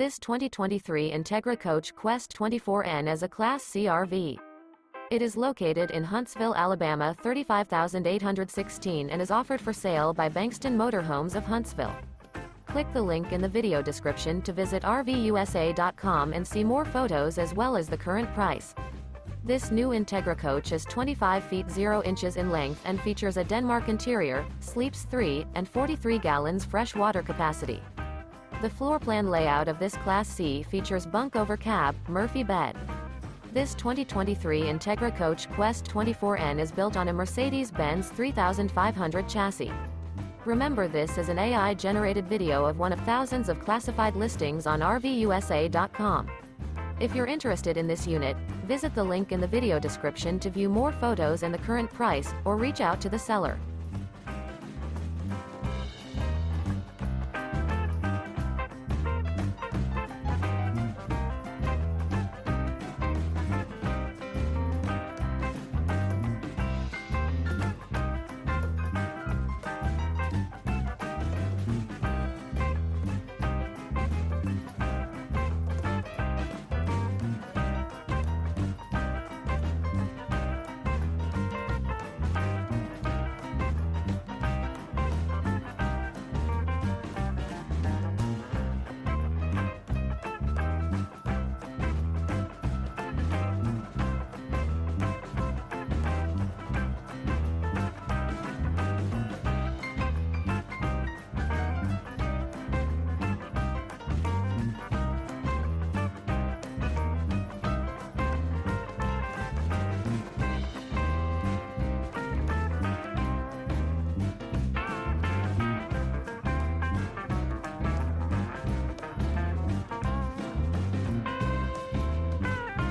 This 2023 Entegra Coach Qwest 24N is a Class C RV. It is located in Huntsville, Alabama 35816 and is offered for sale by Bankston Motorhomes of Huntsville. Click the link in the video description to visit RVUSA.com and see more photos as well as the current price. This new Entegra Coach is 25 feet 0 inches in length and features a Denmark interior, sleeps 3, and 43 gallons fresh water capacity. The floor plan layout of this Class C features bunk over cab, Murphy bed. This 2023 Entegra Coach Qwest 24N is built on a Mercedes-Benz 3500 chassis. Remember, this is an AI-generated video of one of thousands of classified listings on RVUSA.com. If you're interested in this unit, visit the link in the video description to view more photos and the current price, or reach out to the seller.